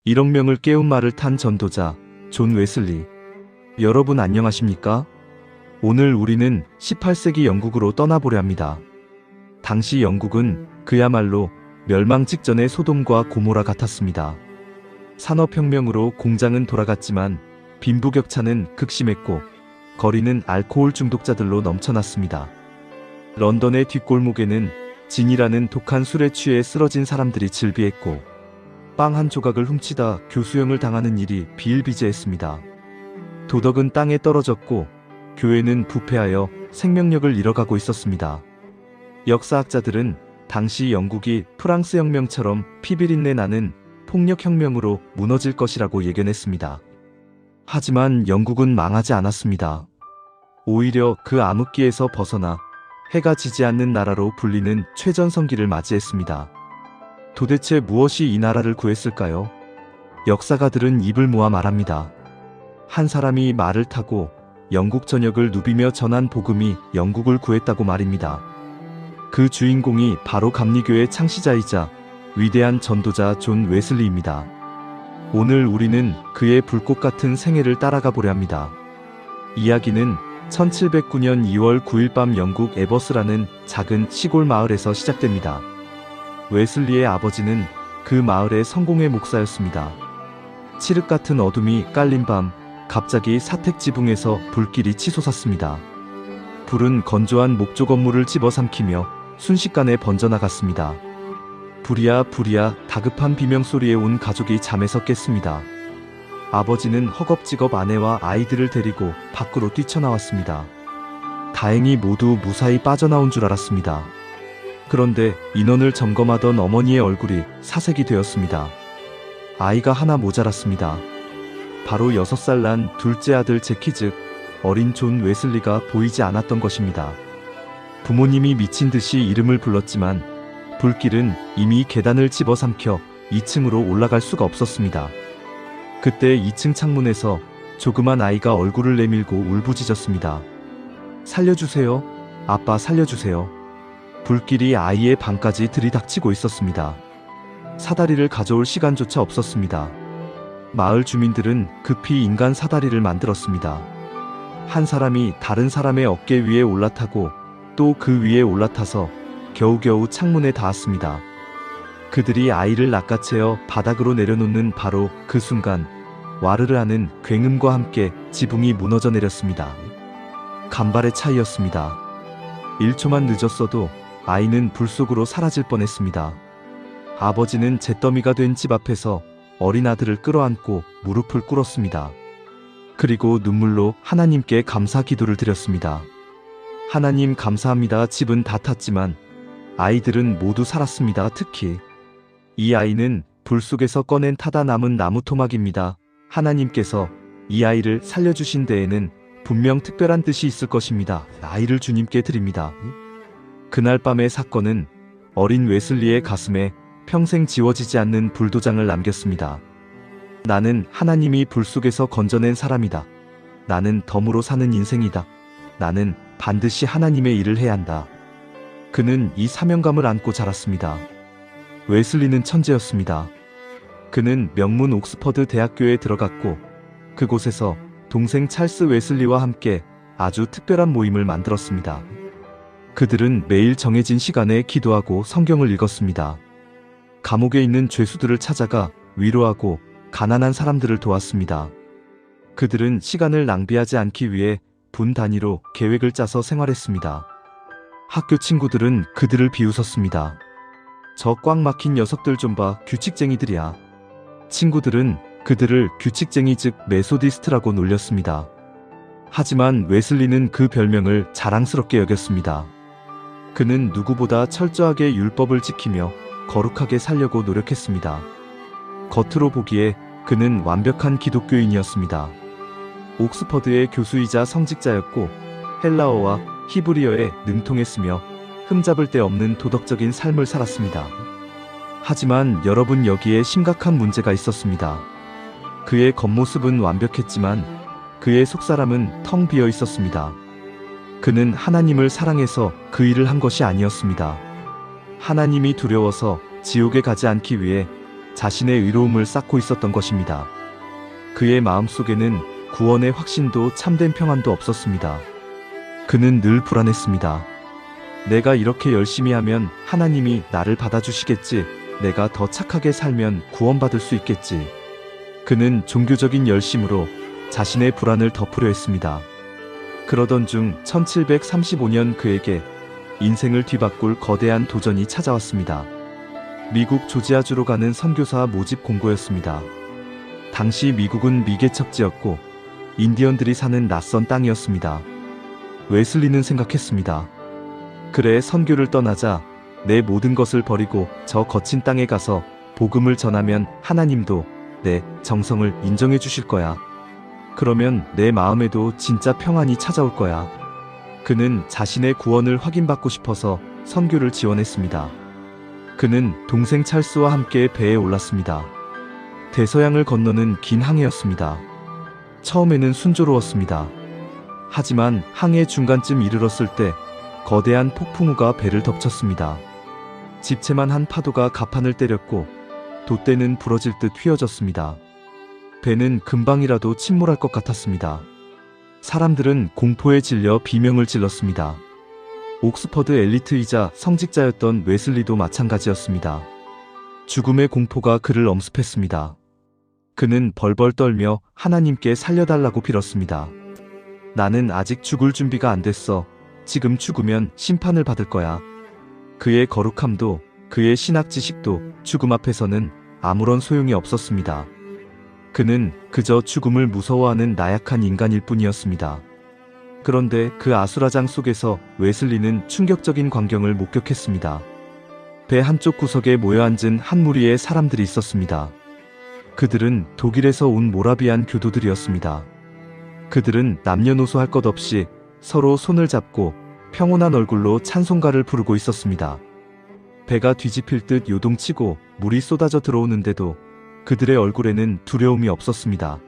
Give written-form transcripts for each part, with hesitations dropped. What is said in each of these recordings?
1억 명을 깨운 말을 탄 전도자 존 웨슬리. 여러분 안녕하십니까? 오늘 우리는 18세기 영국으로 떠나보려 합니다. 당시 영국은 그야말로 멸망 직전의 소돔과 고모라 같았습니다. 산업혁명으로 공장은 돌아갔지만 빈부격차는 극심했고 거리는 알코올 중독자들로 넘쳐났습니다. 런던의 뒷골목에는 진이라는 독한 술에 취해 쓰러진 사람들이 즐비했고 빵 한 조각을 훔치다 교수형을 당하는 일이 비일비재했습니다. 도덕은 땅에 떨어졌고 교회는 부패하여 생명력을 잃어가고 있었습니다. 역사학자들은 당시 영국이 프랑스 혁명처럼 피비린내 나는 폭력혁명으로 무너질 것이라고 예견했습니다. 하지만 영국은 망하지 않았습니다. 오히려 그 암흑기에서 벗어나 해가 지지 않는 나라로 불리는 최전성기를 맞이했습니다. 도대체 무엇이 이 나라를 구했을까요? 역사가들은 입을 모아 말합니다. 한 사람이 말을 타고 영국 전역을 누비며 전한 복음이 영국을 구했다고 말입니다. 그 주인공이 바로 감리교의 창시자이자 위대한 전도자 존 웨슬리입니다. 오늘 우리는 그의 불꽃 같은 생애를 따라가 보려 합니다. 이야기는 1709년 2월 9일 밤 영국 에버스라는 작은 시골 마을에서 시작됩니다. 웨슬리의 아버지는 그 마을의 성공회 목사였습니다. 칠흑 같은 어둠이 깔린 밤 갑자기 사택 지붕에서 불길이 치솟았습니다. 불은 건조한 목조 건물을 집어삼키며 순식간에 번져나갔습니다. 불이야 불이야 다급한 비명소리에 온 가족이 잠에서 깼습니다. 아버지는 허겁지겁 아내와 아이들을 데리고 밖으로 뛰쳐나왔습니다. 다행히 모두 무사히 빠져나온 줄 알았습니다. 그런데 인원을 점검하던 어머니의 얼굴이 사색이 되었습니다. 아이가 하나 모자랐습니다. 바로 6살 난 둘째 아들 제키 즉 어린 존 웨슬리가 보이지 않았던 것입니다. 부모님이 미친 듯이 이름을 불렀지만 불길은 이미 계단을 집어삼켜 2층으로 올라갈 수가 없었습니다. 그때 2층 창문에서 조그만 아이가 얼굴을 내밀고 울부짖었습니다. 살려주세요. 아빠 살려주세요. 불길이 아이의 방까지 들이닥치고 있었습니다. 사다리를 가져올 시간조차 없었습니다. 마을 주민들은 급히 인간 사다리를 만들었습니다. 한 사람이 다른 사람의 어깨 위에 올라타고 또 그 위에 올라타서 겨우겨우 창문에 닿았습니다. 그들이 아이를 낚아채어 바닥으로 내려놓는 바로 그 순간 와르르 하는 굉음과 함께 지붕이 무너져 내렸습니다. 간발의 차이였습니다. 1초만 늦었어도 아이는 불 속으로 사라질 뻔했습니다. 아버지는 잿더미가 된 집 앞에서 어린 아들을 끌어안고 무릎을 꿇었습니다. 그리고 눈물로 하나님께 감사 기도를 드렸습니다. 하나님 감사합니다. 집은 다 탔지만 아이들은 모두 살았습니다. 특히 이 아이는 불 속에서 꺼낸 타다 남은 나무 토막입니다. 하나님께서 이 아이를 살려주신 데에는 분명 특별한 뜻이 있을 것입니다. 아이를 주님께 드립니다. 그날 밤의 사건은 어린 웨슬리의 가슴에 평생 지워지지 않는 불도장을 남겼습니다. 나는 하나님이 불 속에서 건져낸 사람이다. 나는 덤으로 사는 인생이다. 나는 반드시 하나님의 일을 해야 한다. 그는 이 사명감을 안고 자랐습니다. 웨슬리는 천재였습니다. 그는 명문 옥스퍼드 대학교에 들어갔고 그곳에서 동생 찰스 웨슬리와 함께 아주 특별한 모임을 만들었습니다. 그들은 매일 정해진 시간에 기도하고 성경을 읽었습니다. 감옥에 있는 죄수들을 찾아가 위로하고 가난한 사람들을 도왔습니다. 그들은 시간을 낭비하지 않기 위해 분 단위로 계획을 짜서 생활했습니다. 학교 친구들은 그들을 비웃었습니다. 저 꽉 막힌 녀석들 좀 봐, 규칙쟁이들이야. 친구들은 그들을 규칙쟁이 즉 메소디스트라고 놀렸습니다. 하지만 웨슬리는 그 별명을 자랑스럽게 여겼습니다. 그는 누구보다 철저하게 율법을 지키며 거룩하게 살려고 노력했습니다. 겉으로 보기에 그는 완벽한 기독교인이었습니다. 옥스퍼드의 교수이자 성직자였고 헬라어와 히브리어에 능통했으며 흠잡을 데 없는 도덕적인 삶을 살았습니다. 하지만 여러분 여기에 심각한 문제가 있었습니다. 그의 겉모습은 완벽했지만 그의 속사람은 텅 비어 있었습니다. 그는 하나님을 사랑해서 그 일을 한 것이 아니었습니다. 하나님이 두려워서 지옥에 가지 않기 위해 자신의 의로움을 쌓고 있었던 것입니다. 그의 마음속에는 구원의 확신도 참된 평안도 없었습니다. 그는 늘 불안했습니다. 내가 이렇게 열심히 하면 하나님이 나를 받아주시겠지. 내가 더 착하게 살면 구원받을 수 있겠지. 그는 종교적인 열심으로 자신의 불안을 덮으려 했습니다. 그러던 중 1735년 그에게 인생을 뒤바꿀 거대한 도전이 찾아왔습니다. 미국 조지아주로 가는 선교사 모집 공고였습니다. 당시 미국은 미개척지였고 인디언들이 사는 낯선 땅이었습니다. 웨슬리는 생각했습니다. 그래, 선교를 떠나자 내 모든 것을 버리고 저 거친 땅에 가서 복음을 전하면 하나님도 내 정성을 인정해 주실 거야. 그러면 내 마음에도 진짜 평안이 찾아올 거야. 그는 자신의 구원을 확인받고 싶어서 선교를 지원했습니다. 그는 동생 찰스와 함께 배에 올랐습니다. 대서양을 건너는 긴 항해였습니다. 처음에는 순조로웠습니다. 하지만 항해 중간쯤 이르렀을 때 거대한 폭풍우가 배를 덮쳤습니다. 집채만 파도가 갑판을 때렸고 돛대는 부러질 듯 휘어졌습니다. 배는 금방이라도 침몰할 것 같았습니다. 사람들은 공포에 질려 비명을 질렀습니다. 옥스퍼드 엘리트이자 성직자였던 웨슬리도 마찬가지였습니다. 죽음의 공포가 그를 엄습했습니다. 그는 벌벌 떨며 하나님께 살려달라고 빌었습니다. 나는 아직 죽을 준비가 안 됐어. 지금 죽으면 심판을 받을 거야. 그의 거룩함도 그의 신학 지식도 죽음 앞에서는 아무런 소용이 없었습니다. 그는 그저 죽음을 무서워하는 나약한 인간일 뿐이었습니다. 그런데 그 아수라장 속에서 웨슬리는 충격적인 광경을 목격했습니다. 배 한쪽 구석에 모여 앉은 한 무리의 사람들이 있었습니다. 그들은 독일에서 온 모라비안 교도들이었습니다. 그들은 남녀노소 할 것 없이 서로 손을 잡고 평온한 얼굴로 찬송가를 부르고 있었습니다. 배가 뒤집힐 듯 요동치고 물이 쏟아져 들어오는데도 그들의 얼굴에는 두려움이 없었습니다.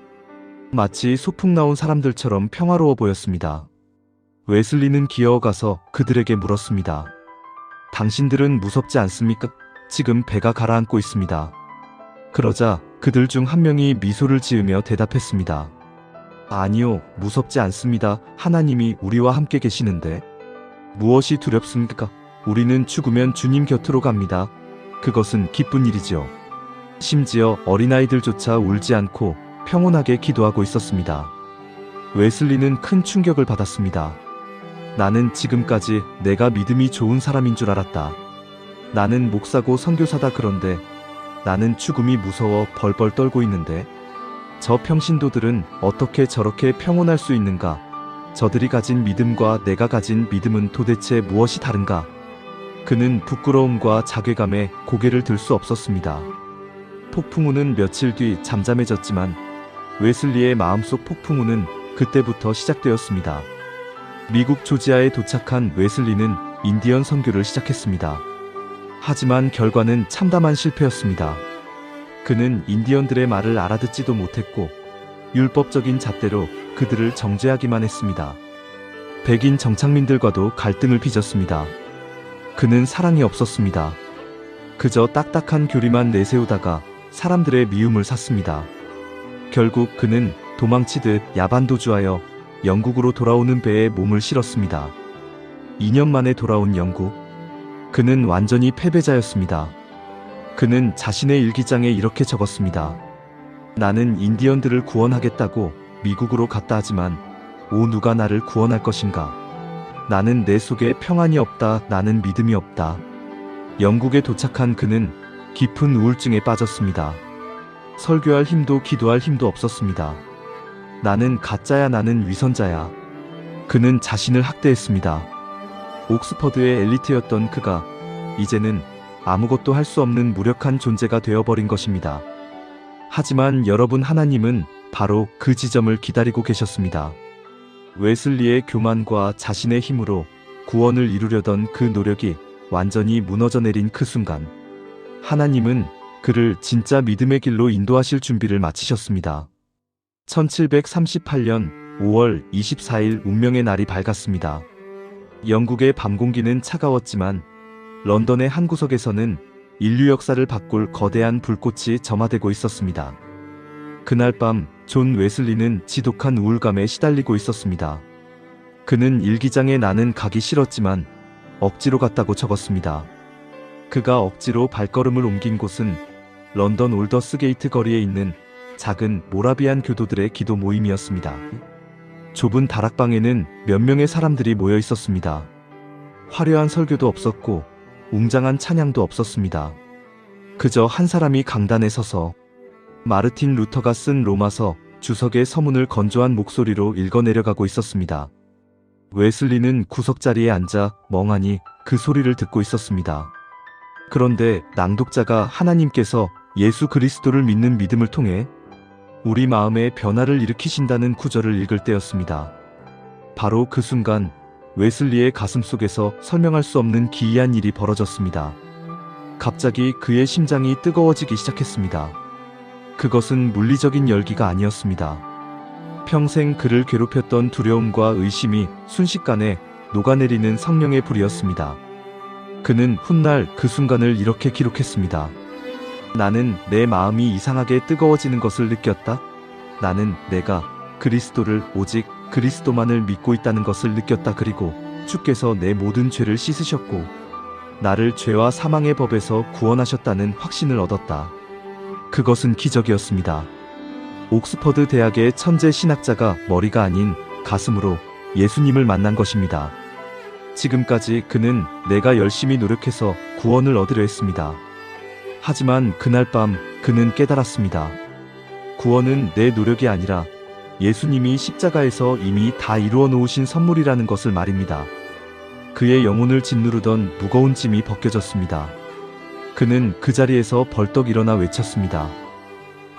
마치 소풍 나온 사람들처럼 평화로워 보였습니다. 웨슬리는 기어가서 그들에게 물었습니다. 당신들은 무섭지 않습니까? 지금 배가 가라앉고 있습니다. 그러자 그들 중 한 명이 미소를 지으며 대답했습니다. 아니요, 무섭지 않습니다. 하나님이 우리와 함께 계시는데. 무엇이 두렵습니까? 우리는 죽으면 주님 곁으로 갑니다. 그것은 기쁜 일이죠. 심지어 어린아이들조차 울지 않고 평온하게 기도하고 있었습니다. 웨슬리는 큰 충격을 받았습니다. 나는 지금까지 내가 믿음이 좋은 사람인 줄 알았다. 나는 목사고 선교사다. 그런데 나는 죽음이 무서워 벌벌 떨고 있는데 저 평신도들은 어떻게 저렇게 평온할 수 있는가? 저들이 가진 믿음과 내가 가진 믿음은 도대체 무엇이 다른가? 그는 부끄러움과 자괴감에 고개를 들 수 없었습니다. 폭풍우는 며칠 뒤 잠잠해졌지만 웨슬리의 마음속 폭풍우는 그때부터 시작되었습니다. 미국 조지아에 도착한 웨슬리는 인디언 선교를 시작했습니다. 하지만 결과는 참담한 실패였습니다. 그는 인디언들의 말을 알아듣지도 못했고 율법적인 잣대로 그들을 정죄하기만 했습니다. 백인 정착민들과도 갈등을 빚었습니다. 그는 사랑이 없었습니다. 그저 딱딱한 교리만 내세우다가 사람들의 미움을 샀습니다. 결국 그는 도망치듯 야반도주하여 영국으로 돌아오는 배에 몸을 실었습니다. 2년 만에 돌아온 영국. 그는 완전히 패배자였습니다. 그는 자신의 일기장에 이렇게 적었습니다. 나는 인디언들을 구원하겠다고 미국으로 갔다 하지만 누가 나를 구원할 것인가? 나는 내 속에 평안이 없다. 나는 믿음이 없다. 영국에 도착한 그는 깊은 우울증에 빠졌습니다. 설교할 힘도 기도할 힘도 없었습니다. 나는 가짜야. 나는 위선자야. 그는 자신을 학대했습니다. 옥스퍼드의 엘리트였던 그가 이제는 아무것도 할 수 없는 무력한 존재가 되어버린 것입니다. 하지만 여러분, 하나님은 바로 그 지점을 기다리고 계셨습니다. 웨슬리의 교만과 자신의 힘으로 구원을 이루려던 그 노력이 완전히 무너져 내린 그 순간, 하나님은 그를 진짜 믿음의 길로 인도하실 준비를 마치셨습니다. 1738년 5월 24일 운명의 날이 밝았습니다. 영국의 밤 공기는 차가웠지만 런던의 한 구석에서는 인류 역사를 바꿀 거대한 불꽃이 점화되고 있었습니다. 그날 밤 존 웨슬리는 지독한 우울감에 시달리고 있었습니다. 그는 일기장에 나는 가기 싫었지만 억지로 갔다고 적었습니다. 그가 억지로 발걸음을 옮긴 곳은 런던 올더스게이트 거리에 있는 작은 모라비안 교도들의 기도 모임이었습니다. 좁은 다락방에는 몇 명의 사람들이 모여 있었습니다. 화려한 설교도 없었고 웅장한 찬양도 없었습니다. 그저 한 사람이 강단에 서서 마르틴 루터가 쓴 로마서 주석의 서문을 건조한 목소리로 읽어내려가고 있었습니다. 웨슬리는 구석자리에 앉아 멍하니 그 소리를 듣고 있었습니다. 그런데 낭독자가 하나님께서 예수 그리스도를 믿는 믿음을 통해 우리 마음에 변화를 일으키신다는 구절을 읽을 때였습니다. 바로 그 순간 웨슬리의 가슴 속에서 설명할 수 없는 기이한 일이 벌어졌습니다. 갑자기 그의 심장이 뜨거워지기 시작했습니다. 그것은 물리적인 열기가 아니었습니다. 평생 그를 괴롭혔던 두려움과 의심이 순식간에 녹아내리는 성령의 불이었습니다. 그는 훗날 그 순간을 이렇게 기록했습니다. 나는 내 마음이 이상하게 뜨거워지는 것을 느꼈다. 나는 내가 그리스도를 오직 그리스도만을 믿고 있다는 것을 느꼈다. 그리고 주께서 내 모든 죄를 씻으셨고 나를 죄와 사망의 법에서 구원하셨다는 확신을 얻었다. 그것은 기적이었습니다. 옥스퍼드 대학의 천재 신학자가 머리가 아닌 가슴으로 예수님을 만난 것입니다. 지금까지 그는 내가 열심히 노력해서 구원을 얻으려 했습니다. 하지만 그날 밤 그는 깨달았습니다. 구원은 내 노력이 아니라 예수님이 십자가에서 이미 다 이루어 놓으신 선물이라는 것을 말입니다. 그의 영혼을 짓누르던 무거운 짐이 벗겨졌습니다. 그는 그 자리에서 벌떡 일어나 외쳤습니다.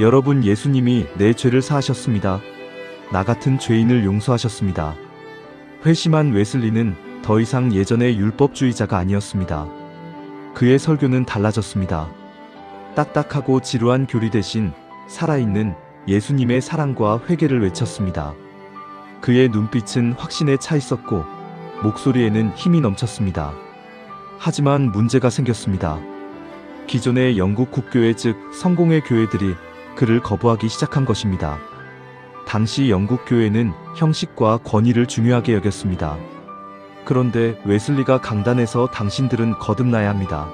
여러분, 예수님이 내 죄를 사하셨습니다. 나 같은 죄인을 용서하셨습니다. 회심한 웨슬리는 더 이상 예전의 율법주의자가 아니었습니다. 그의 설교는 달라졌습니다. 딱딱하고 지루한 교리 대신 살아있는 예수님의 사랑과 회개를 외쳤습니다. 그의 눈빛은 확신에 차 있었고 목소리에는 힘이 넘쳤습니다. 하지만 문제가 생겼습니다. 기존의 영국 국교회 즉 성공회 교회들이 그를 거부하기 시작한 것입니다. 당시 영국 교회는 형식과 권위를 중요하게 여겼습니다. 그런데 웨슬리가 강단에서 당신들은 거듭나야 합니다.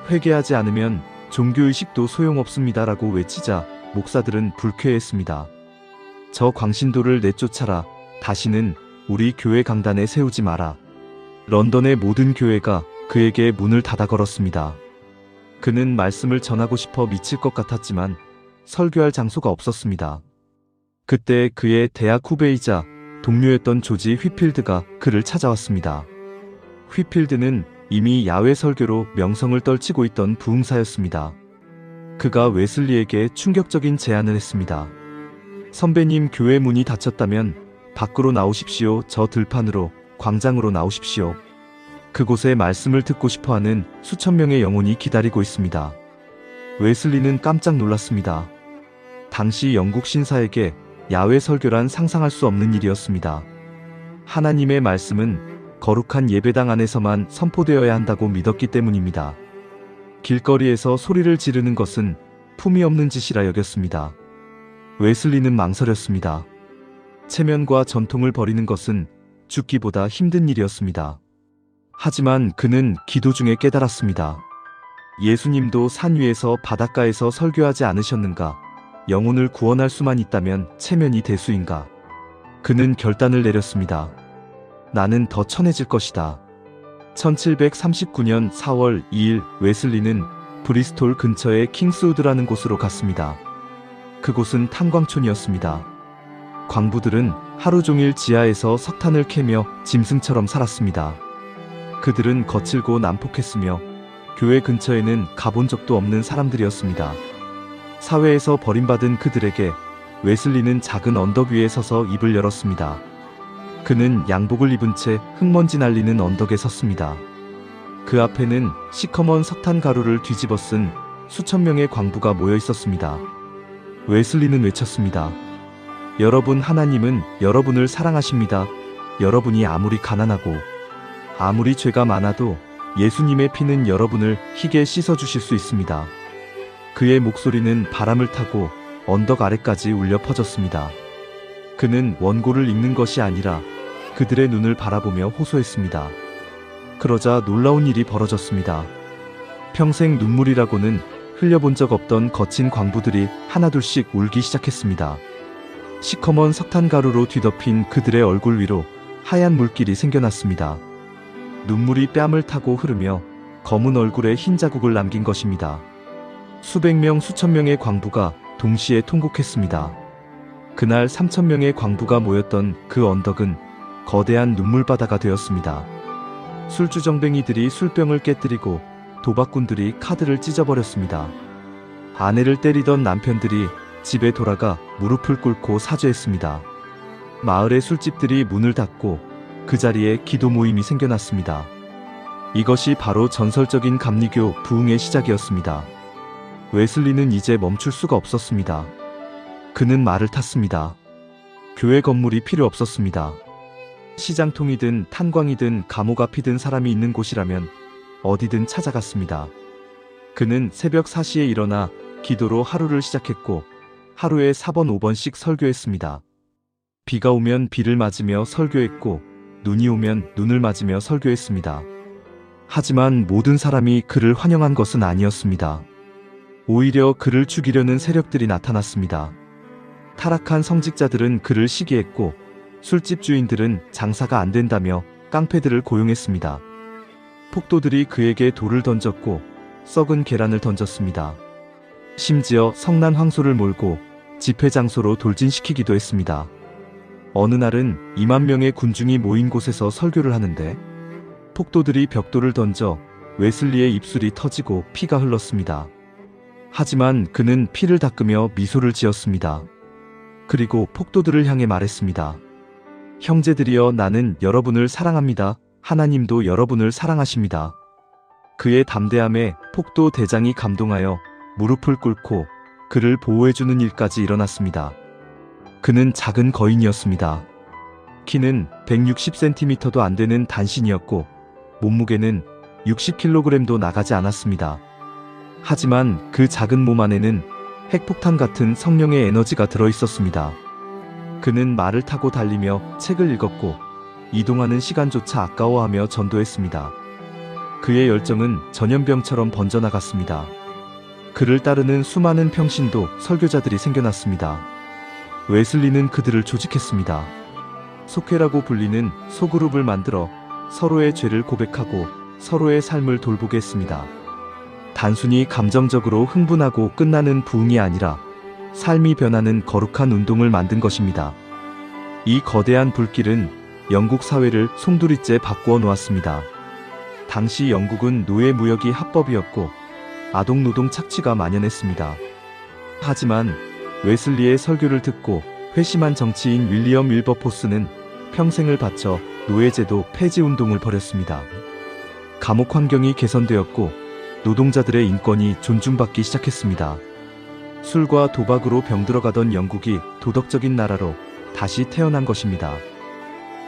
회개하지 않으면 종교의식도 소용없습니다라고 외치자 목사들은 불쾌했습니다. 저 광신도를 내쫓아라. 다시는 우리 교회 강단에 세우지 마라. 런던의 모든 교회가 그에게 문을 닫아 걸었습니다. 그는 말씀을 전하고 싶어 미칠 것 같았지만 설교할 장소가 없었습니다. 그때 그의 대학 후배이자 동료였던 조지 휘필드가 그를 찾아왔습니다. 휘필드는 이미 야외 설교로 명성을 떨치고 있던 부흥사였습니다. 그가 웨슬리에게 충격적인 제안을 했습니다. 선배님, 교회 문이 닫혔다면 밖으로 나오십시오. 저 들판으로, 광장으로 나오십시오. 그곳에 말씀을 듣고 싶어하는 수천 명의 영혼이 기다리고 있습니다. 웨슬리는 깜짝 놀랐습니다. 당시 영국 신사에게 야외 설교란 상상할 수 없는 일이었습니다. 하나님의 말씀은 거룩한 예배당 안에서만 선포되어야 한다고 믿었기 때문입니다. 길거리에서 소리를 지르는 것은 품위 없는 짓이라 여겼습니다. 웨슬리는 망설였습니다. 체면과 전통을 버리는 것은 죽기보다 힘든 일이었습니다. 하지만 그는 기도 중에 깨달았습니다. 예수님도 산 위에서 바닷가에서 설교하지 않으셨는가? 영혼을 구원할 수만 있다면 체면이 대수인가? 그는 결단을 내렸습니다. 나는 더 천해질 것이다. 1739년 4월 2일 웨슬리는 브리스톨 근처의 킹스우드라는 곳으로 갔습니다. 그곳은 탄광촌이었습니다. 광부들은 하루 종일 지하에서 석탄을 캐며 짐승처럼 살았습니다. 그들은 거칠고 난폭했으며 교회 근처에는 가본 적도 없는 사람들이었습니다. 사회에서 버림받은 그들에게 웨슬리는 작은 언덕 위에 서서 입을 열었습니다. 그는 양복을 입은 채 흙먼지 날리는 언덕에 섰습니다. 그 앞에는 시커먼 석탄 가루를 뒤집어 쓴 수천 명의 광부가 모여 있었습니다. 웨슬리는 외쳤습니다. 여러분, 하나님은 여러분을 사랑하십니다. 여러분이 아무리 가난하고 아무리 죄가 많아도 예수님의 피는 여러분을 희게 씻어주실 수 있습니다. 그의 목소리는 바람을 타고 언덕 아래까지 울려 퍼졌습니다. 그는 원고를 읽는 것이 아니라 그들의 눈을 바라보며 호소했습니다. 그러자 놀라운 일이 벌어졌습니다. 평생 눈물이라고는 흘려본 적 없던 거친 광부들이 하나둘씩 울기 시작했습니다. 시커먼 석탄가루로 뒤덮인 그들의 얼굴 위로 하얀 물길이 생겨났습니다. 눈물이 뺨을 타고 흐르며 검은 얼굴에 흰 자국을 남긴 것입니다. 수백 명 수천 명의 광부가 동시에 통곡했습니다. 그날 3,000명의 광부가 모였던 그 언덕은 거대한 눈물바다가 되었습니다. 술주정뱅이들이 술병을 깨뜨리고 도박꾼들이 카드를 찢어버렸습니다. 아내를 때리던 남편들이 집에 돌아가 무릎을 꿇고 사죄했습니다. 마을의 술집들이 문을 닫고 그 자리에 기도 모임이 생겨났습니다. 이것이 바로 전설적인 감리교 부흥의 시작이었습니다. 웨슬리는 이제 멈출 수가 없었습니다. 그는 말을 탔습니다. 교회 건물이 필요 없었습니다. 시장통이든 탄광이든 감옥 앞이든 사람이 있는 곳이라면 어디든 찾아갔습니다. 그는 새벽 4시에 일어나 기도로 하루를 시작했고 하루에 4번 5번씩 설교했습니다. 비가 오면 비를 맞으며 설교했고 눈이 오면 눈을 맞으며 설교했습니다. 하지만 모든 사람이 그를 환영한 것은 아니었습니다. 오히려 그를 죽이려는 세력들이 나타났습니다. 타락한 성직자들은 그를 시기했고 술집 주인들은 장사가 안 된다며 깡패들을 고용했습니다. 폭도들이 그에게 돌을 던졌고 썩은 계란을 던졌습니다. 심지어 성난 황소를 몰고 집회 장소로 돌진시키기도 했습니다. 어느 날은 2만 명의 군중이 모인 곳에서 설교를 하는데 폭도들이 벽돌을 던져 웨슬리의 입술이 터지고 피가 흘렀습니다. 하지만 그는 피를 닦으며 미소를 지었습니다. 그리고 폭도들을 향해 말했습니다. 형제들이여, 나는 여러분을 사랑합니다. 하나님도 여러분을 사랑하십니다. 그의 담대함에 폭도 대장이 감동하여 무릎을 꿇고 그를 보호해주는 일까지 일어났습니다. 그는 작은 거인이었습니다. 키는 160cm도 안 되는 단신이었고 몸무게는 60kg도 나가지 않았습니다. 하지만 그 작은 몸 안에는 핵폭탄 같은 성령의 에너지가 들어있었습니다. 그는 말을 타고 달리며 책을 읽었고 이동하는 시간조차 아까워하며 전도했습니다. 그의 열정은 전염병처럼 번져나갔습니다. 그를 따르는 수많은 평신도 설교자들이 생겨났습니다. 웨슬리는 그들을 조직했습니다. 속회라고 불리는 소그룹을 만들어 서로의 죄를 고백하고 서로의 삶을 돌보게 했습니다. 단순히 감정적으로 흥분하고 끝나는 부흥이 아니라 삶이 변하는 거룩한 운동을 만든 것입니다. 이 거대한 불길은 영국 사회를 송두리째 바꾸어 놓았습니다. 당시 영국은 노예 무역이 합법이었고 아동노동 착취가 만연했습니다. 하지만 웨슬리의 설교를 듣고 회심한 정치인 윌리엄 윌버포스는 평생을 바쳐 노예제도 폐지 운동을 벌였습니다. 감옥 환경이 개선되었고 노동자들의 인권이 존중받기 시작했습니다. 술과 도박으로 병들어가던 영국이 도덕적인 나라로 다시 태어난 것입니다.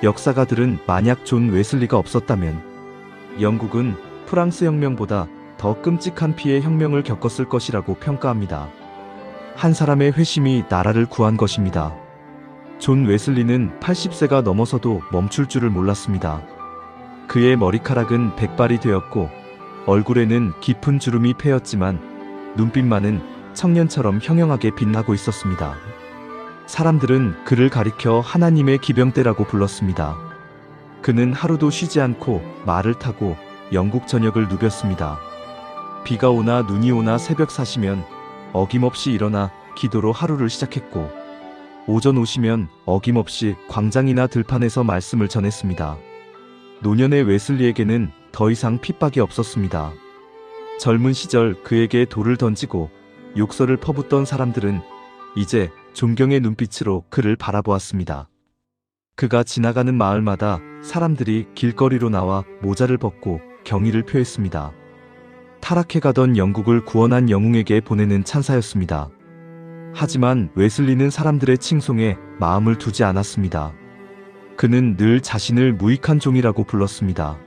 역사가들은 만약 존 웨슬리가 없었다면 영국은 프랑스 혁명보다 더 끔찍한 피해 혁명을 겪었을 것이라고 평가합니다. 한 사람의 회심이 나라를 구한 것입니다. 존 웨슬리는 80세가 넘어서도 멈출 줄을 몰랐습니다. 그의 머리카락은 백발이 되었고 얼굴에는 깊은 주름이 패였지만 눈빛만은 청년처럼 형형하게 빛나고 있었습니다. 사람들은 그를 가리켜 하나님의 기병대라고 불렀습니다. 그는 하루도 쉬지 않고 말을 타고 영국 전역을 누볐습니다. 비가 오나 눈이 오나 새벽 4시면 어김없이 일어나 기도로 하루를 시작했고 오전 5시면 어김없이 광장이나 들판에서 말씀을 전했습니다. 노년의 웨슬리에게는 더 이상 핍박이 없었습니다. 젊은 시절 그에게 돌을 던지고 욕설을 퍼붓던 사람들은 이제 존경의 눈빛으로 그를 바라보았습니다. 그가 지나가는 마을마다 사람들이 길거리로 나와 모자를 벗고 경의를 표했습니다. 타락해가던 영국을 구원한 영웅에게 보내는 찬사였습니다. 하지만 웨슬리는 사람들의 칭송에 마음을 두지 않았습니다. 그는 늘 자신을 무익한 종이라고 불렀습니다.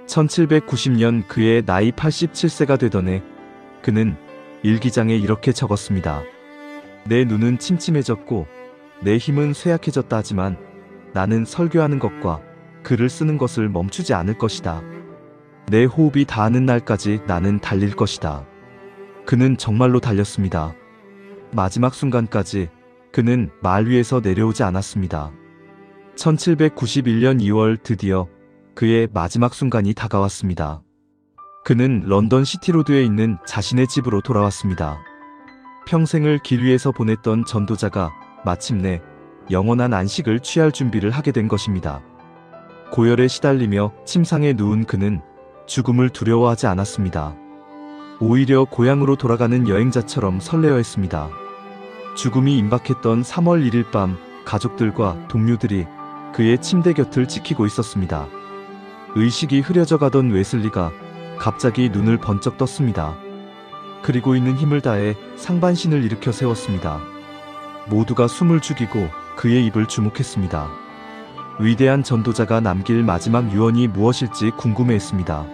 1790년 그의 나이 87세가 되던 해 그는 일기장에 이렇게 적었습니다. 내 눈은 침침해졌고 내 힘은 쇠약해졌다 하지만 나는 설교하는 것과 글을 쓰는 것을 멈추지 않을 것이다. 내 호흡이 닿는 날까지 나는 달릴 것이다. 그는 정말로 달렸습니다. 마지막 순간까지 그는 말 위에서 내려오지 않았습니다. 1791년 2월 드디어 그의 마지막 순간이 다가왔습니다. 그는 런던 시티로드에 있는 자신의 집으로 돌아왔습니다. 평생을 길 위에서 보냈던 전도자가 마침내 영원한 안식을 취할 준비를 하게 된 것입니다. 고열에 시달리며 침상에 누운 그는 죽음을 두려워하지 않았습니다. 오히려 고향으로 돌아가는 여행자처럼 설레어했습니다. 죽음이 임박했던 3월 1일 밤 가족들과 동료들이 그의 침대 곁을 지키고 있었습니다. 의식이 흐려져 가던 웨슬리가 갑자기 눈을 번쩍 떴습니다. 그리고 있는 힘을 다해 상반신을 일으켜 세웠습니다. 모두가 숨을 죽이고 그의 입을 주목했습니다. 위대한 전도자가 남길 마지막 유언이 무엇일지 궁금해했습니다.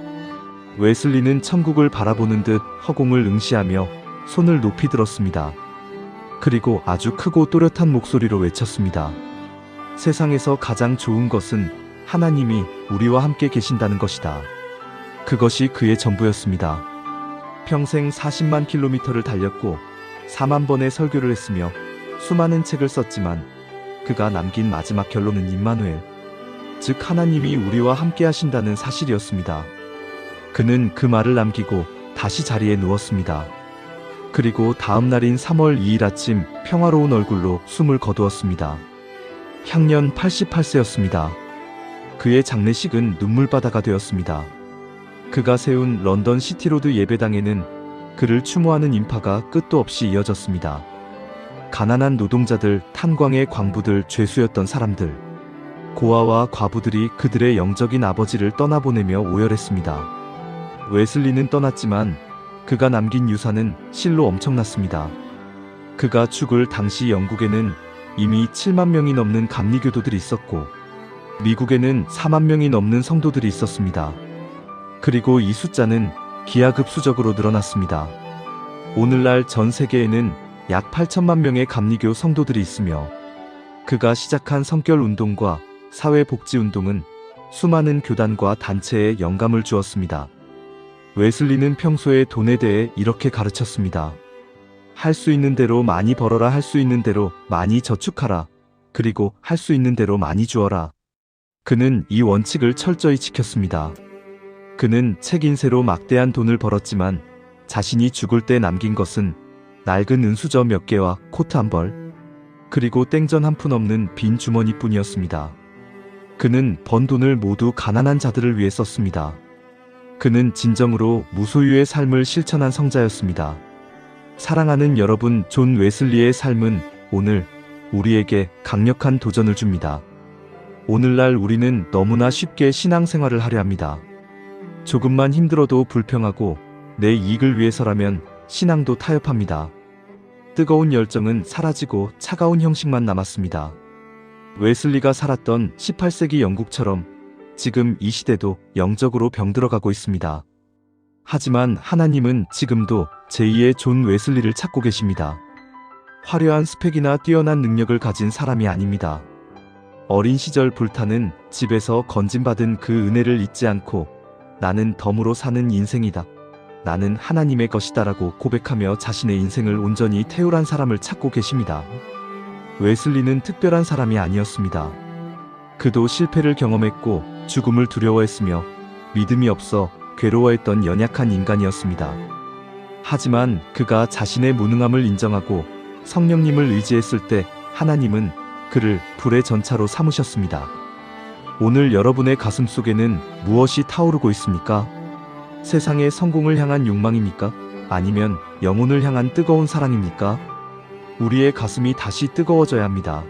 웨슬리는 천국을 바라보는 듯 허공을 응시하며 손을 높이 들었습니다. 그리고 아주 크고 또렷한 목소리로 외쳤습니다. 세상에서 가장 좋은 것은 하나님이 우리와 함께 계신다는 것이다. 그것이 그의 전부였습니다. 평생 40만 킬로미터를 달렸고 4만 번의 설교를 했으며 수많은 책을 썼지만 그가 남긴 마지막 결론은 임마누엘, 즉 하나님이 우리와 함께 하신다는 사실이었습니다. 그는 그 말을 남기고 다시 자리에 누웠습니다. 그리고 다음 날인 3월 2일 아침 평화로운 얼굴로 숨을 거두었습니다. 향년 88세였습니다. 그의 장례식은 눈물바다가 되었습니다. 그가 세운 런던 시티로드 예배당에는 그를 추모하는 인파가 끝도 없이 이어졌습니다. 가난한 노동자들, 탄광의 광부들, 죄수였던 사람들, 고아와 과부들이 그들의 영적인 아버지를 떠나보내며 오열했습니다. 웨슬리는 떠났지만 그가 남긴 유산은 실로 엄청났습니다. 그가 죽을 당시 영국에는 이미 7만 명이 넘는 감리교도들이 있었고 미국에는 4만 명이 넘는 성도들이 있었습니다. 그리고 이 숫자는 기하급수적으로 늘어났습니다. 오늘날 전 세계에는 약 8천만 명의 감리교 성도들이 있으며 그가 시작한 성결운동과 사회복지운동은 수많은 교단과 단체에 영감을 주었습니다. 웨슬리는 평소에 돈에 대해 이렇게 가르쳤습니다. 할 수 있는 대로 많이 벌어라. 할 수 있는 대로 많이 저축하라. 그리고 할 수 있는 대로 많이 주어라. 그는 이 원칙을 철저히 지켰습니다. 그는 책 인쇄로 막대한 돈을 벌었지만 자신이 죽을 때 남긴 것은 낡은 은수저 몇 개와 코트 한 벌, 그리고 땡전 한 푼 없는 빈 주머니뿐이었습니다. 그는 번 돈을 모두 가난한 자들을 위해 썼습니다. 그는 진정으로 무소유의 삶을 실천한 성자였습니다. 사랑하는 여러분, 존 웨슬리의 삶은 오늘 우리에게 강력한 도전을 줍니다. 오늘날 우리는 너무나 쉽게 신앙생활을 하려 합니다. 조금만 힘들어도 불평하고 내 이익을 위해서라면 신앙도 타협합니다. 뜨거운 열정은 사라지고 차가운 형식만 남았습니다. 웨슬리가 살았던 18세기 영국처럼 지금 이 시대도 영적으로 병들어가고 있습니다. 하지만 하나님은 지금도 제2의 존 웨슬리를 찾고 계십니다. 화려한 스펙이나 뛰어난 능력을 가진 사람이 아닙니다. 어린 시절 불타는 집에서 건진받은 그 은혜를 잊지 않고 나는 덤으로 사는 인생이다. 나는 하나님의 것이다라고 고백하며 자신의 인생을 온전히 퇴울한 사람을 찾고 계십니다. 웨슬리는 특별한 사람이 아니었습니다. 그도 실패를 경험했고 죽음을 두려워했으며 믿음이 없어 괴로워했던 연약한 인간이었습니다. 하지만 그가 자신의 무능함을 인정하고 성령님을 의지했을 때 하나님은 그를 불의 전차로 삼으셨습니다. 오늘 여러분의 가슴 속에는 무엇이 타오르고 있습니까? 세상의 성공을 향한 욕망입니까? 아니면 영혼을 향한 뜨거운 사랑입니까? 우리의 가슴이 다시 뜨거워져야 합니다.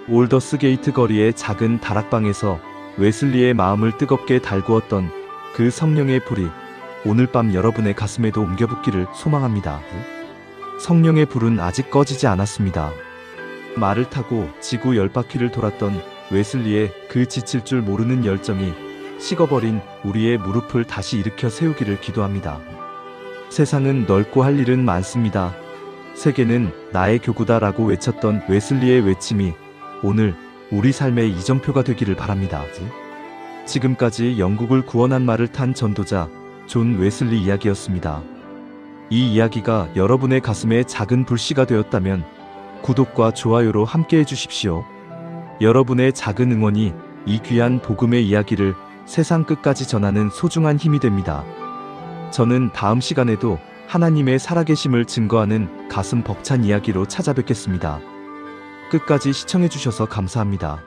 올더스 게이트 거리의 작은 다락방에서 웨슬리의 마음을 뜨겁게 달구었던 그 성령의 불이 오늘 밤 여러분의 가슴에도 옮겨붙기를 소망합니다. 성령의 불은 아직 꺼지지 않았습니다. 말을 타고 지구 10바퀴를 돌았던 웨슬리의 그 지칠 줄 모르는 열정이 식어버린 우리의 무릎을 다시 일으켜 세우기를 기도합니다. 세상은 넓고 할 일은 많습니다. 세계는 나의 교구다라고 외쳤던 웨슬리의 외침이 오늘 우리 삶의 이정표가 되기를 바랍니다. 지금까지 영국을 구원한 말을 탄 전도자 존 웨슬리 이야기였습니다. 이 이야기가 여러분의 가슴에 작은 불씨가 되었다면 구독과 좋아요로 함께 해주십시오. 여러분의 작은 응원이 이 귀한 복음의 이야기를 세상 끝까지 전하는 소중한 힘이 됩니다. 저는 다음 시간에도 하나님의 살아계심을 증거하는 가슴 벅찬 이야기로 찾아뵙겠습니다. 끝까지 시청해주셔서 감사합니다.